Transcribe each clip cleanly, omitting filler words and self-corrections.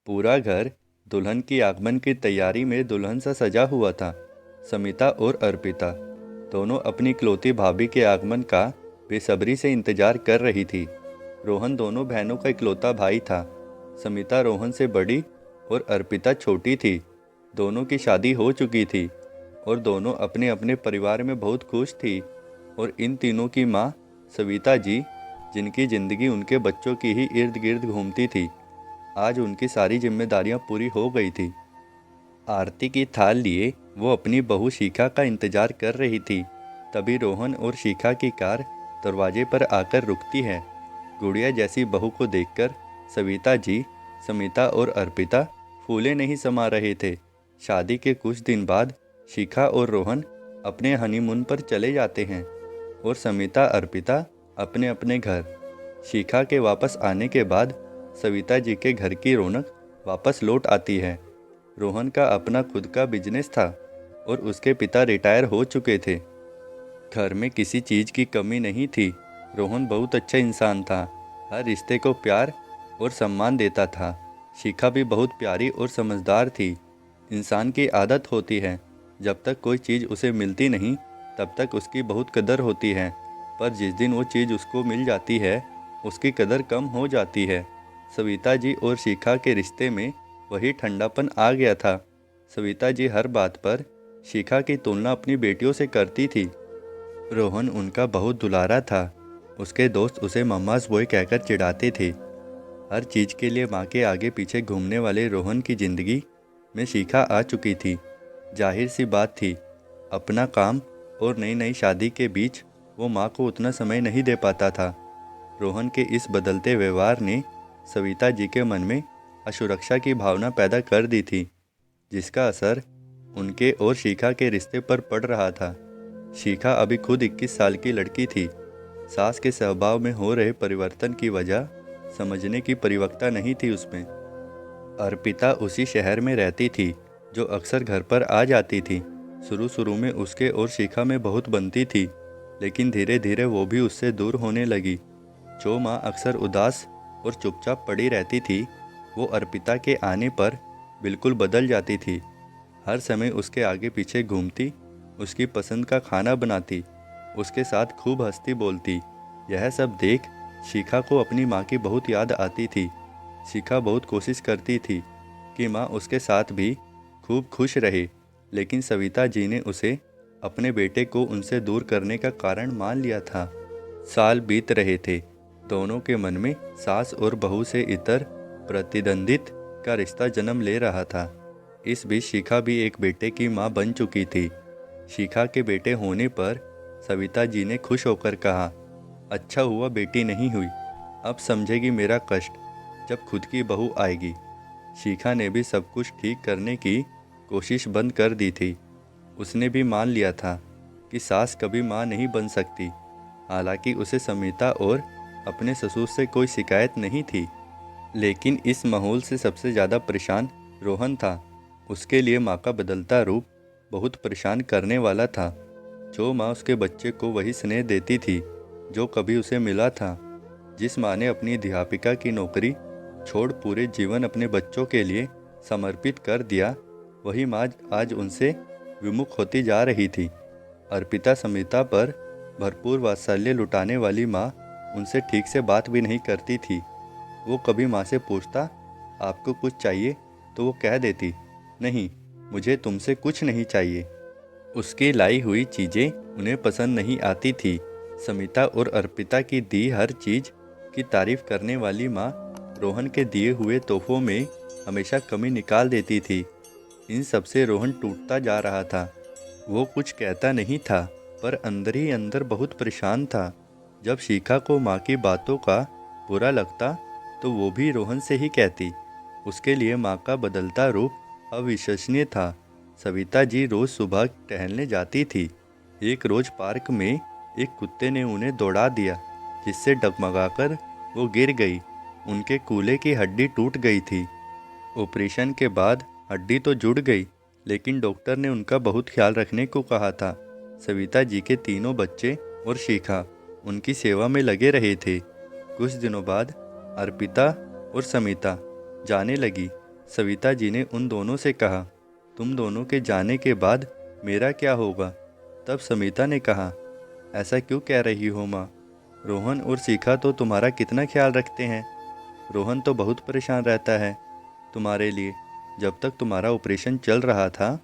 पूरा घर दुल्हन की आगमन की तैयारी में दुल्हन सा सजा हुआ था। समिता और अर्पिता दोनों अपनी इकलौती भाभी के आगमन का बेसब्री से इंतजार कर रही थी। रोहन दोनों बहनों का इकलौता भाई था। समिता रोहन से बड़ी और अर्पिता छोटी थी। दोनों की शादी हो चुकी थी और दोनों अपने अपने परिवार में बहुत खुश थी। और इन तीनों की माँ सविता जी, जिनकी जिंदगी उनके बच्चों की ही इर्द गिर्द घूमती थी, आज उनकी सारी जिम्मेदारियां पूरी हो गई थी। आरती की थाल लिए वो अपनी बहू शिखा का इंतजार कर रही थी। तभी रोहन और शिखा की कार दरवाजे पर आकर रुकती है। गुड़िया जैसी बहू को देखकर सविता जी, समिता और अर्पिता फूले नहीं समा रहे थे। शादी के कुछ दिन बाद शिखा और रोहन अपने हनीमून पर चले जाते हैं और समिता अर्पिता अपने अपने घर। शिखा के वापस आने के बाद सविता जी के घर की रौनक वापस लौट आती है। रोहन का अपना खुद का बिजनेस था और उसके पिता रिटायर हो चुके थे। घर में किसी चीज़ की कमी नहीं थी। रोहन बहुत अच्छा इंसान था, हर रिश्ते को प्यार और सम्मान देता था। शिखा भी बहुत प्यारी और समझदार थी। इंसान की आदत होती है, जब तक कोई चीज़ उसे मिलती नहीं तब तक उसकी बहुत कदर होती है, पर जिस दिन वो चीज़ उसको मिल जाती है उसकी कदर कम हो जाती है। सविता जी और शिखा के रिश्ते में वही ठंडापन आ गया था। सविता जी हर बात पर शिखा की तुलना अपनी बेटियों से करती थी। रोहन उनका बहुत दुलारा था। उसके दोस्त उसे मम्मास बॉय कहकर चिढ़ाते थे। हर चीज़ के लिए माँ के आगे पीछे घूमने वाले रोहन की ज़िंदगी में शिखा आ चुकी थी। जाहिर सी बात थी, अपना काम और नई नई शादी के बीच वो माँ को उतना समय नहीं दे पाता था। रोहन के इस बदलते व्यवहार ने सविता जी के मन में असुरक्षा की भावना पैदा कर दी थी, जिसका असर उनके और शिखा के रिश्ते पर पड़ रहा था। शिखा अभी खुद 21 साल की लड़की थी। सास के स्वभाव में हो रहे परिवर्तन की वजह समझने की परिपक्वता नहीं थी उसमें। अर्पिता उसी शहर में रहती थी जो अक्सर घर पर आ जाती थी। शुरू शुरू में उसके और शिखा में बहुत बनती थी, लेकिन धीरे धीरे वो भी उससे दूर होने लगी। जो माँ अक्सर उदास और चुपचाप पड़ी रहती थी, वो अर्पिता के आने पर बिल्कुल बदल जाती थी। हर समय उसके आगे पीछे घूमती, उसकी पसंद का खाना बनाती, उसके साथ खूब हंसती बोलती। यह सब देख शिखा को अपनी माँ की बहुत याद आती थी। शिखा बहुत कोशिश करती थी कि माँ उसके साथ भी खूब खुश रहे, लेकिन सविता जी ने उसे अपने बेटे को उनसे दूर करने का कारण मान लिया था। साल बीत रहे थे। दोनों के मन में सास और बहू से इतर प्रतिद्वंदित का रिश्ता जन्म ले रहा था। इस बीच शिखा भी एक बेटे की मां बन चुकी थी। शिखा के बेटे होने पर सविता जी ने खुश होकर कहा, अच्छा हुआ बेटी नहीं हुई, अब समझेगी मेरा कष्ट जब खुद की बहू आएगी। शिखा ने भी सब कुछ ठीक करने की कोशिश बंद कर दी थी। उसने भी मान लिया था कि सास कभी मां नहीं बन सकती। हालांकि उसे समिता और अपने ससुर से कोई शिकायत नहीं थी, लेकिन इस माहौल से सबसे ज़्यादा परेशान रोहन था। उसके लिए माँ का बदलता रूप बहुत परेशान करने वाला था। जो माँ उसके बच्चे को वही स्नेह देती थी जो कभी उसे मिला था। जिस माँ ने अपनी अध्यापिका की नौकरी छोड़ पूरे जीवन अपने बच्चों के लिए समर्पित कर दिया, वही माँ आज उनसे विमुख होती जा रही थी। अर्पिता समिता पर भरपूर वात्सल्य लुटाने वाली माँ उनसे ठीक से बात भी नहीं करती थी। वो कभी माँ से पूछता, आपको कुछ चाहिए, तो वो कह देती, नहीं, मुझे तुमसे कुछ नहीं चाहिए। उसकी लाई हुई चीज़ें उन्हें पसंद नहीं आती थी। समिता और अर्पिता की दी हर चीज़ की तारीफ करने वाली माँ रोहन के दिए हुए तोहफों में हमेशा कमी निकाल देती थी। इन सब से रोहन टूटता जा रहा था। वो कुछ कहता नहीं था, पर अंदर ही अंदर बहुत परेशान था। जब शिखा को माँ की बातों का बुरा लगता तो वो भी रोहन से ही कहती। उसके लिए माँ का बदलता रूप अविश्वसनीय था। सविता जी रोज सुबह टहलने जाती थी। एक रोज पार्क में एक कुत्ते ने उन्हें दौड़ा दिया, जिससे डगमगाकर वो गिर गई। उनके कूल्हे की हड्डी टूट गई थी। ऑपरेशन के बाद हड्डी तो जुड़ गई, लेकिन डॉक्टर ने उनका बहुत ख्याल रखने को कहा था। सविता जी के तीनों बच्चे और शिखा उनकी सेवा में लगे रहे थे। कुछ दिनों बाद अर्पिता और समिता जाने लगी। सविता जी ने उन दोनों से कहा, तुम दोनों के जाने के बाद मेरा क्या होगा? तब समिता ने कहा, ऐसा क्यों कह रही हो माँ? रोहन और शिखा तो तुम्हारा कितना ख्याल रखते हैं। रोहन तो बहुत परेशान रहता है तुम्हारे लिए। जब तक तुम्हारा ऑपरेशन चल रहा था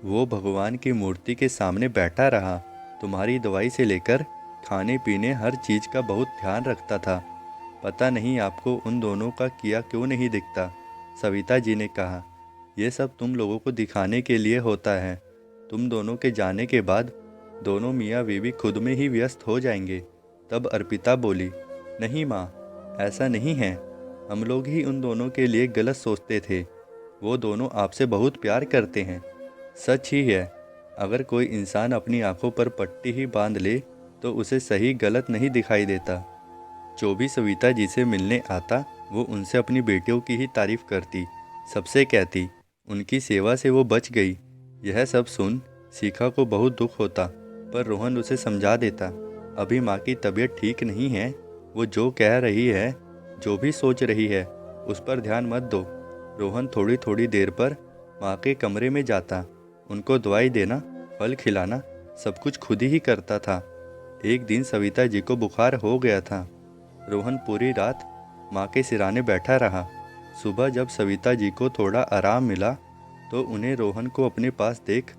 वो भगवान की मूर्ति के सामने बैठा रहा। तुम्हारी दवाई से लेकर खाने पीने हर चीज़ का बहुत ध्यान रखता था। पता नहीं आपको उन दोनों का किया क्यों नहीं दिखता। सविता जी ने कहा, यह सब तुम लोगों को दिखाने के लिए होता है। तुम दोनों के जाने के बाद दोनों मियाँ बीवी खुद में ही व्यस्त हो जाएंगे। तब अर्पिता बोली, नहीं माँ, ऐसा नहीं है। हम लोग ही उन दोनों के लिए गलत सोचते थे। वो दोनों आपसे बहुत प्यार करते हैं। सच ही है, अगर कोई इंसान अपनी आंखों पर पट्टी ही बांध ले तो उसे सही गलत नहीं दिखाई देता। जो भी सविता जी से मिलने आता वो उनसे अपनी बेटियों की ही तारीफ करती, सबसे कहती उनकी सेवा से वो बच गई। यह सब सुन शिखा को बहुत दुख होता, पर रोहन उसे समझा देता, अभी माँ की तबीयत ठीक नहीं है। वो जो कह रही है, जो भी सोच रही है, उस पर ध्यान मत दो। रोहन थोड़ी थोड़ी देर पर माँ के कमरे में जाता, उनको दवाई देना, फल खिलाना, सब कुछ खुद ही करता था। एक दिन सविता जी को बुखार हो गया था। रोहन पूरी रात माँ के सिराने बैठा रहा। सुबह जब सविता जी को थोड़ा आराम मिला तो उन्हें रोहन को अपने पास देख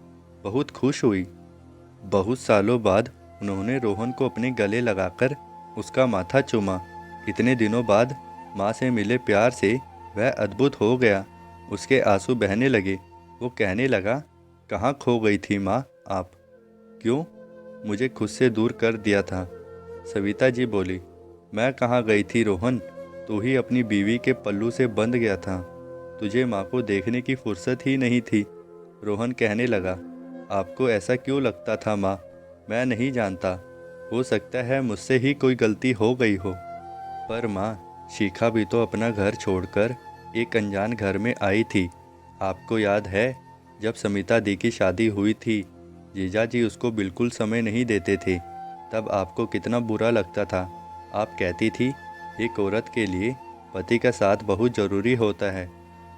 बहुत खुश हुई। बहुत सालों बाद उन्होंने रोहन को अपने गले लगाकर उसका माथा चूमा। इतने दिनों बाद माँ से मिले प्यार से वह अद्भुत हो गया। उसके आंसू बहने लगे। वो कहने लगा, कहाँ खो गई थी माँ आप? क्यों मुझे खुद से दूर कर दिया था? सविता जी बोली, मैं कहाँ गई थी रोहन, तू ही अपनी बीवी के पल्लू से बंध गया था। तुझे माँ को देखने की फुर्सत ही नहीं थी। रोहन कहने लगा, आपको ऐसा क्यों लगता था माँ? मैं नहीं जानता, हो सकता है मुझसे ही कोई गलती हो गई हो। पर माँ, शिखा भी तो अपना घर छोड़कर एक अनजान घर में आई थी। आपको याद है जब समिता दी की शादी हुई थी, जीजा जी उसको बिल्कुल समय नहीं देते थे। तब आपको कितना बुरा लगता था। आप कहती थी, एक औरत के लिए पति का साथ बहुत ज़रूरी होता है।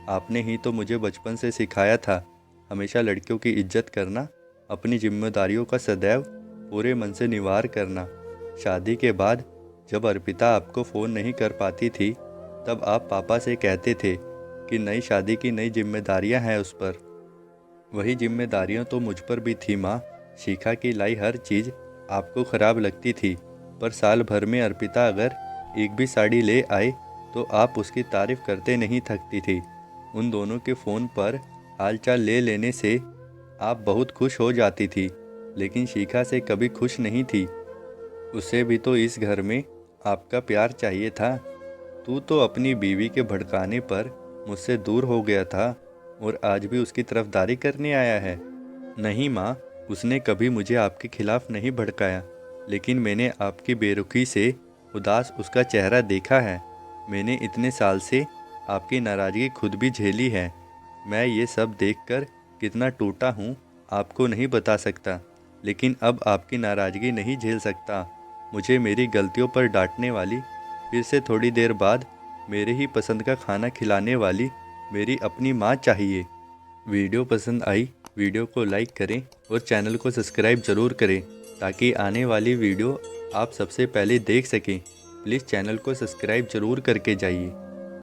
आपने ही तो मुझे बचपन से सिखाया था, हमेशा लड़कियों की इज्जत करना, अपनी जिम्मेदारियों का सदैव पूरे मन से निवार करना। शादी के बाद जब अर्पिता आपको फ़ोन नहीं कर पाती थी, तब आप पापा से कहते थे कि नई शादी की नई जिम्मेदारियां हैं उस पर। वही जिम्मेदारियां तो मुझ पर भी थी माँ। शिखा की लाई हर चीज़ आपको ख़राब लगती थी, पर साल भर में अर्पिता अगर एक भी साड़ी ले आए तो आप उसकी तारीफ़ करते नहीं थकती थी। उन दोनों के फ़ोन पर हालचाल ले लेने से आप बहुत खुश हो जाती थी, लेकिन शिखा से कभी खुश नहीं थी। उसे भी तो इस घर में आपका प्यार चाहिए था। तू तो अपनी बीवी के भड़काने पर मुझसे दूर हो गया था और आज भी उसकी तरफदारी करने आया है। नहीं माँ, उसने कभी मुझे आपके खिलाफ नहीं भड़काया, लेकिन मैंने आपकी बेरुखी से उदास उसका चेहरा देखा है। मैंने इतने साल से आपकी नाराज़गी खुद भी झेली है। मैं ये सब देखकर कितना टूटा हूँ आपको नहीं बता सकता, लेकिन अब आपकी नाराज़गी नहीं झेल सकता। मुझे मेरी गलतियों पर डांटने वाली, फिर से थोड़ी देर बाद मेरे ही पसंद का खाना खिलाने वाली मेरी अपनी माँ चाहिए। वीडियो पसंद आई, वीडियो को लाइक करें और चैनल को सब्सक्राइब ज़रूर करें ताकि आने वाली वीडियो आप सबसे पहले देख सकें। प्लीज़ चैनल को सब्सक्राइब ज़रूर करके जाइए।